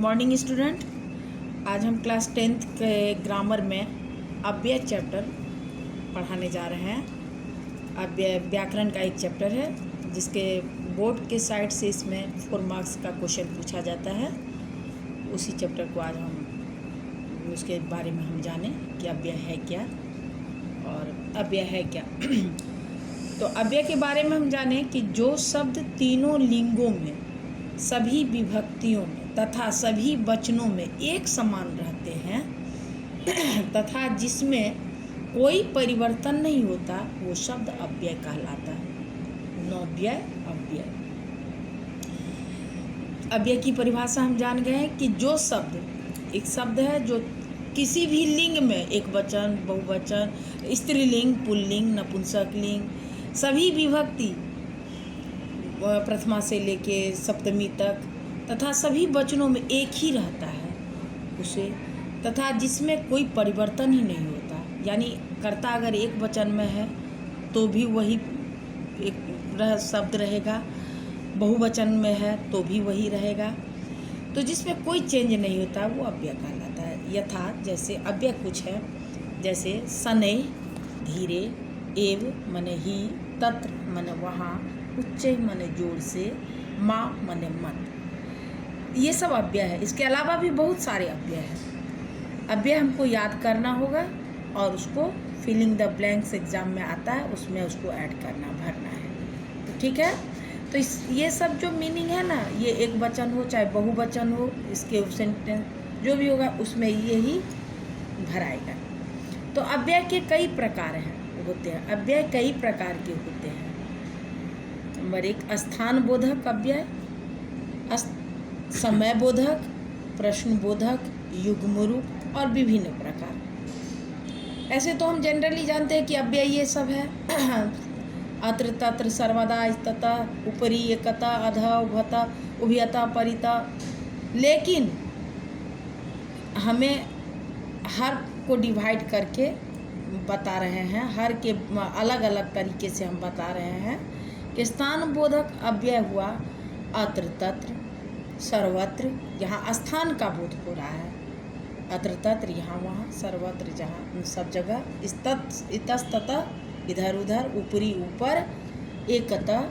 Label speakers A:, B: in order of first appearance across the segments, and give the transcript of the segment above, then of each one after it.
A: Morning student. आज हम class 10th के ग्रामर में अव्यय चैप्टर पढ़ाने जा रहे हैं। अव्यय व्याकरण का एक चैप्टर है जिसके बोर्ड के साइड से इसमें 4 मार्क्स का क्वेश्चन पूछा जाता है। उसी चैप्टर को आज हम उसके बारे में हम जानें कि अव्यय है क्या और अव्यय है क्या। तो अव्यय के बारे में हम जानें कि जो शब्द तीनों लिंगों में, सभी विभक्तियों में तथा सभी वचनों में एक समान रहते हैं तथा जिसमें कोई परिवर्तन नहीं होता, वो शब्द अव्यय कहलाता है। नव्यय अव्यय। अव्यय की परिभाषा हम जान गए हैं कि जो शब्द, एक शब्द है जो किसी भी लिंग में, एक वचन, बहुवचन, स्त्रीलिंग, पुल्लिंग, नपुंसकलिंग, सभी विभक्ति प्रथमा से लेके सप्तमी तक तथा सभी वचनों में एक ही रहता है उसे, तथा जिसमें कोई परिवर्तन ही नहीं होता। यानी कर्ता अगर एक वचन में है तो भी वही एक शब्द रहेगा, बहुवचन में है तो भी वही रहेगा। तो जिसमें कोई चेंज नहीं होता वो अव्यय कहलाता है। यथा जैसे अव्यय कुछ है, जैसे शनैः धीरे, एव मने ही, तत्र मने वहाँ, उच्चैः मने जोर से, माँ मने मत, ये सब अव्यय है। इसके अलावा भी बहुत सारे अव्यय हैं। अव्यय हमको याद करना होगा और उसको फिलिंग द ब्लैंक्स एग्जाम में आता है, उसमें उसको ऐड करना, भरना है। तो ठीक है, तो ये सब जो मीनिंग है ना, ये एक वचन हो चाहे बहुवचन हो, इसके सेंटेंस जो भी होगा उसमें ये ही भराएगा। तो अव्यय के कई प्रकार होते हैं। अव्यय कई प्रकार के होते हैं। नंबर 1 स्थान बोधक अव्यय, समय बोधक, प्रश्न बोधक, युग्मरूप और विभिन्न प्रकार। ऐसे तो हम जनरली जानते हैं कि अव्यय ये सब है। अत्र तत्र सर्वदा इस्ततः, उपरि एकता, अधः उभयता, उभयता परिता। लेकिन हमें हर को डिवाइड करके बता रहे हैं, हर के अलग अलग तरीके से हम बता रहे हैं कि स्थान बोधक अव्यय हुआ अत्र तत्र, सर्वत्र, यहाँ स्थान का बोध हो रहा है। अत्र तत्र यहाँ वहाँ, सर्वत्र जहाँ सब जगह, इतस्ततः इधर उधर, ऊपरी ऊपर, एकतः,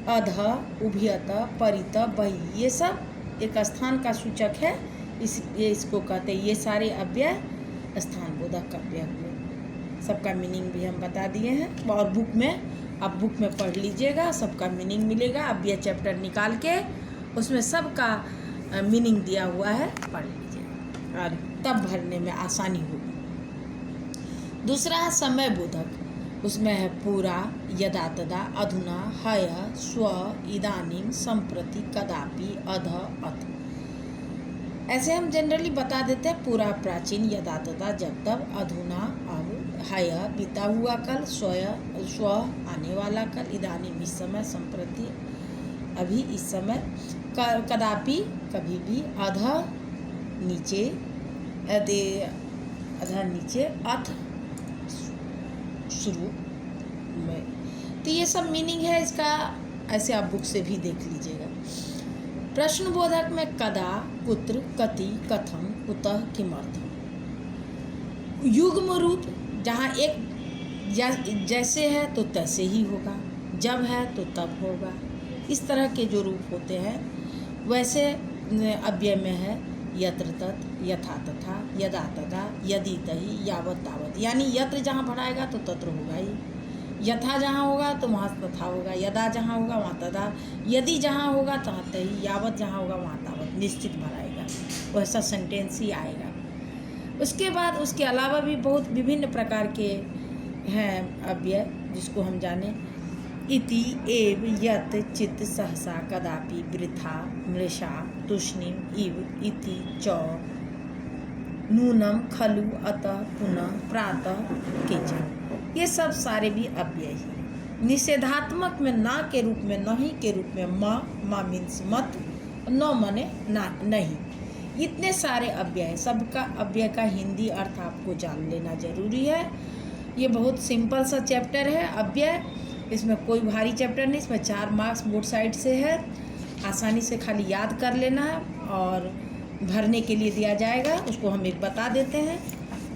A: अधः, उभयतः, परितः, बहि, ये सब एक स्थान का सूचक है। ये इसको कहते हैं। ये सारे अव्यय स्थान बोधक अव्यय हुए। सबका मीनिंग भी हम बता दिए हैं और बुक में, अब बुक में पढ़ लीजिएगा, सबका मीनिंग मिलेगा। अव्यय चैप्टर निकाल के उसमें सबका मीनिंग दिया हुआ है, पढ़ लीजिएगा और तब भरने में आसानी होगी। दूसरा है समय बोधक, उसमें है पूरा, यदा तदा, अधुना, हय, स्व, इदानीं, सम्प्रति, कदापि, अध, अथ। ऐसे हम जनरली बता देते हैं। पूरा प्राचीन, यदा तदा जब तब, अधुना अब, हय बीता हुआ कल, स्व आने वाला कल, इदानीं इस समय, सम्प्रति अभी इस समय, कदापि कभी भी, अध नीचे, अध नीचे, अथ शुरू में। तो ये सब मीनिंग है इसका। ऐसे आप बुक से भी देख लीजिएगा। प्रश्न बोधक में कदा, कुत्र, कति, कथम, कुतः, किमर्थम। युग्म रूप, जहाँ एक जैसे है तो तैसे ही होगा, जब है तो तब होगा, इस तरह के जो रूप होते हैं वैसे अव्यय में है। यत्र तत्, यथा तथा, यदा तदा, यदि तहि, यावत तावत। यानी यत्र जहाँ भराएगा तो तत्र होगा ही, यथा जहाँ होगा तो वहाँ तथा होगा, यदा जहाँ होगा वहाँ तदा, यदि जहाँ होगा तहाँ तहि, यावत जहाँ होगा वहाँ तावत, निश्चित भराएगा, वैसा सेंटेंस ही आएगा। उसके बाद उसके अलावा भी बहुत विभिन्न प्रकार के हैं अव्यय, जिसको हम जाने। इति, एव, यत्, चित्, सहसा, कदापि, वृथा, मृषा, तूष्णीं, इव, इति, च, नूनम, खलु, अतः, पुनः, प्रातः, केचन। ये सब सारे भी अव्यय ही। निषेधात्मक में ना के रूप में, नहीं के रूप में मा मीन्स मत, न मने ना, नहीं। इतने सारे अव्यय हैं। सबका अव्यय का हिंदी अर्थ आपको जान लेना जरूरी है। ये बहुत सिंपल सा चैप्टर है अव्यय, इसमें कोई भारी चैप्टर नहीं। इसमें 4 मार्क्स बोर्ड साइड से है, आसानी से खाली याद कर लेना है और भरने के लिए दिया जाएगा, उसको हम एक बता देते हैं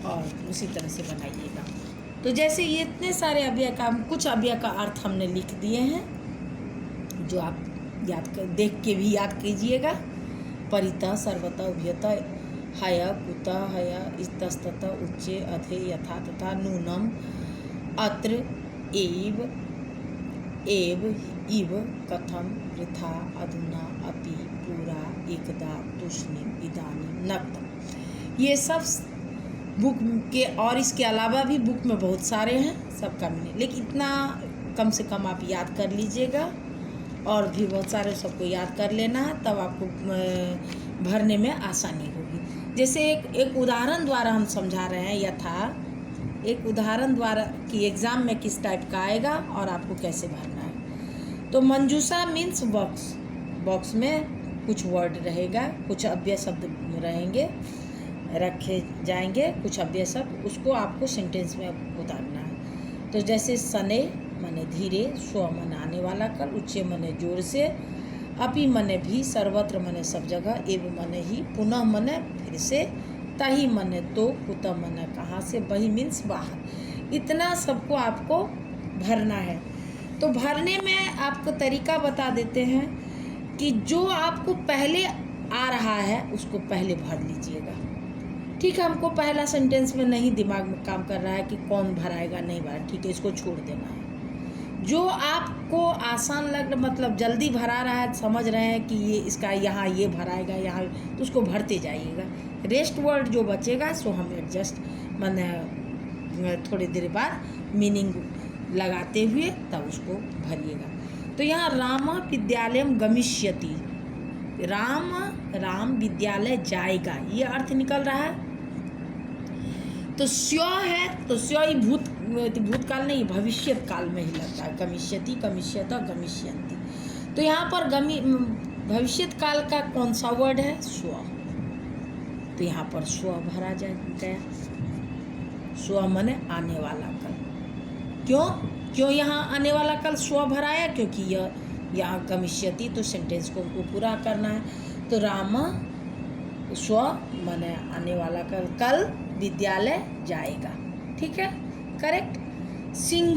A: और उसी तरह से बनाइएगा। तो जैसे ये इतने सारे अव्यय का, कुछ अव्यय का अर्थ हमने लिख दिए हैं, जो आप देख के भी याद कीजिएगा। परितः, सर्वतः, उभयतः, हय, कुतः, हय, इतस्ततः, उच्चे, अधे, यथा, तथा, नूनम, अत्र, एव, इव, कथम, वृथा, अधुना, अपि, पूरा, एकदा, तुष्णिम, इदानीं, नक्तम। ये सब बुक के, और इसके अलावा भी बुक में बहुत सारे हैं, सबका मीनिंग, लेकिन इतना कम से कम आप याद कर लीजिएगा। और भी बहुत सारे सबको याद कर लेना है, तब आपको भरने में आसानी होगी। जैसे एक उदाहरण द्वारा हम समझा रहे हैं, यथा एक उदाहरण द्वारा कि एग्ज़ाम में किस टाइप का आएगा और आपको कैसे भरना है। तो मंजूषा मीन्स बॉक्स, बॉक्स में कुछ वर्ड रहेगा, कुछ अव्यय शब्द रहेंगे, रखे जाएंगे कुछ अव्यय शब्द, उसको आपको सेंटेंस में उतारना है। तो जैसे सने मने धीरे, स्व मने आने वाला कल, उच्चे मने जोर से, अपि मने भी, सर्वत्र मने सब जगह, एव मने ही, पुनः मने फिर से, तही मने तो, कुतः मने कहाँ से, बही मीन्स बाहर। इतना सबको आपको भरना है। तो भरने में आपको तरीका बता देते हैं कि जो आपको पहले आ रहा है उसको पहले भर लीजिएगा। ठीक है, हमको पहला सेंटेंस में नहीं दिमाग में काम कर रहा है कि कौन भराएगा नहीं भरा, ठीक है, इसको छोड़ देना है। जो आपको आसान लग, मतलब जल्दी भरा रहा है, समझ रहे हैं कि ये इसका यहाँ ये भराएगा, यहाँ, तो उसको भरते जाइएगा। रेस्ट वर्ड जो बचेगा सो हम एडजस्ट मैंने थोड़ी देर बाद मीनिंग लगाते हुए तब उसको भरिएगा। तो यहाँ राम विद्यालयम गमिष्यति, राम विद्यालय जाएगा, ये अर्थ निकल रहा है। तो स्व है, तो स्व ही भूतकाल नहीं, भविष्यत काल में ही लगता है। गमिष्यति, गमिष्यत, गमिष्यन्ति। तो यहाँ पर भविष्यत काल का कौन सा वर्ड है? स्व। तो यहाँ पर स्व भरा गया। स्व माने आने वाला कल। क्यों यहाँ आने वाला कल स्व भराया? क्योंकि यह यहाँ गमिष्यति, तो सेंटेंस को उनको पूरा करना है। तो राम स्व माने आने वाला कल विद्यालय जाएगा। ठीक है, करेक्ट। सिंह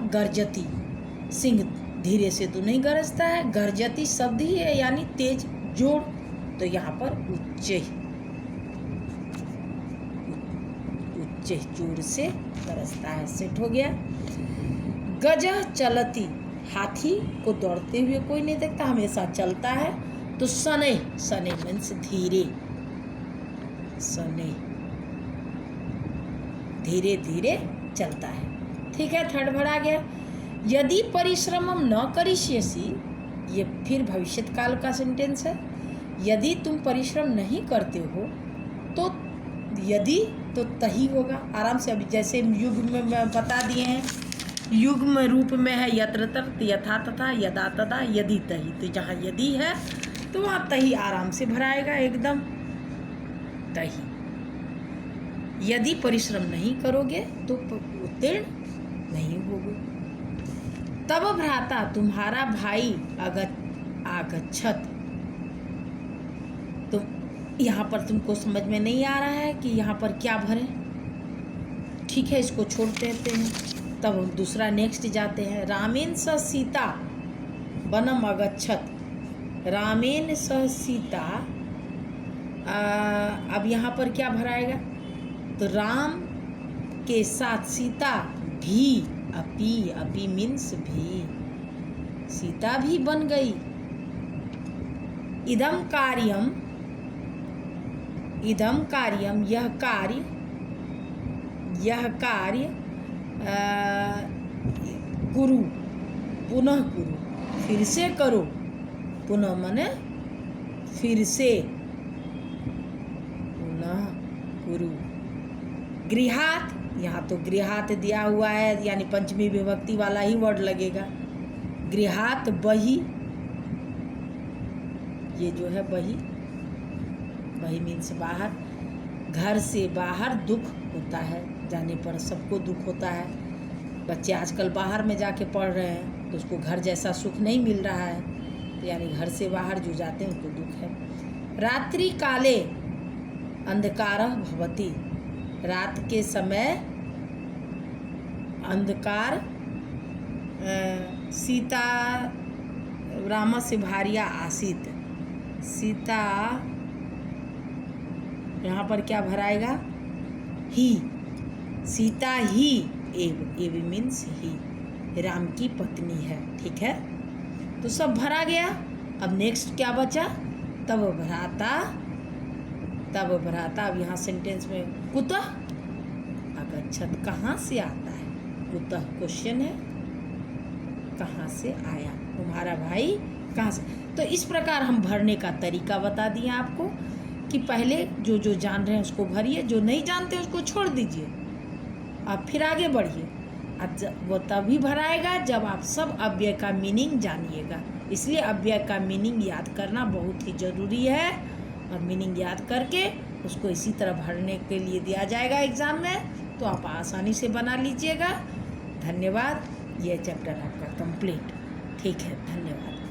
A: गर्जती, सिंह धीरे से तो नहीं गरजता है, गर्जती शब्द ही है यानी तेज, जोर। तो यहाँ पर उच्च जोर से गरजता है, सेट हो गया। गज चलती, हाथी को दौड़ते हुए कोई नहीं देखता, हमेशा चलता है। तो सने मीन्स धीरे, सने धीरे धीरे चलता है। ठीक है, थर्ड भरा गया। यदि परिश्रमम न करिष्यसि, ये फिर भविष्यत काल का सेंटेंस है। यदि तुम परिश्रम नहीं करते हो तो यदि तो तही होगा। आराम से, अभी जैसे युग में बता दिए हैं, युग में रूप में है यत्र तत्र, यथा तथा, यदा तदा, यदि तही। तो जहाँ यदि है तो वहाँ तही आराम से भराएगा, एकदम तही। यदि परिश्रम नहीं करोगे तो उत्तीर्ण नहीं होगे। तब भ्राता, तुम्हारा भाई आगच्छत। तो यहाँ पर तुमको समझ में नहीं आ रहा है कि यहाँ पर क्या भरें। ठीक है, इसको छोड़ देते हैं। तब हम दूसरा नेक्स्ट जाते हैं। रामेन स सीता वनम अगच्छत, रामेन स सीता। अब यहाँ पर क्या भराएगा? तो राम के साथ सीता भी, अपी मीन्स भी, सीता भी बन गई। इदम कार्यम, यह कार्य कुरु, पुनः कुरु, फिर से करो। पुनः माने फिर से, पुनः कुरु। गृहात, यहाँ तो गृहात दिया हुआ है यानी पंचमी विभक्ति वाला ही वर्ड लगेगा। गृहात बही, ये जो है बही मीन्स बाहर। घर से बाहर दुख होता है, जाने पर सबको दुख होता है। बच्चे आजकल बाहर में जाके पढ़ रहे हैं तो उसको घर जैसा सुख नहीं मिल रहा है, तो यानी घर से बाहर जो जाते हैं उनको दुख है। रात्रि काले अंधकारः भवति, रात के समय अंधकार। सीता रामस्य भार्या आसीत्, सीता यहाँ पर क्या भराएगा, ही, सीता ही एव मीन्स ही राम की पत्नी है। ठीक है, तो सब भरा गया। अब नेक्स्ट क्या बचा, तब भ्राता। अब यहाँ सेंटेंस में कुतः अगच्छत, कहाँ से आता है, कुतः क्वेश्चन है, कहाँ से आया, तुम्हारा भाई कहाँ से। तो इस प्रकार हम भरने का तरीका बता दिए आपको कि पहले जो जो जान रहे हैं उसको भरिए, जो नहीं जानते उसको छोड़ दीजिए, आप फिर आगे बढ़िए। वो तभी भराएगा जब आप सब अव्यय का मीनिंग जानिएगा। इसलिए अव्यय का मीनिंग याद करना बहुत ही ज़रूरी है, और मीनिंग याद करके उसको इसी तरह भरने के लिए दिया जाएगा एग्ज़ाम में, तो आप आसानी से बना लीजिएगा। धन्यवाद। ये चैप्टर आपका कंप्लीट। ठीक है, धन्यवाद।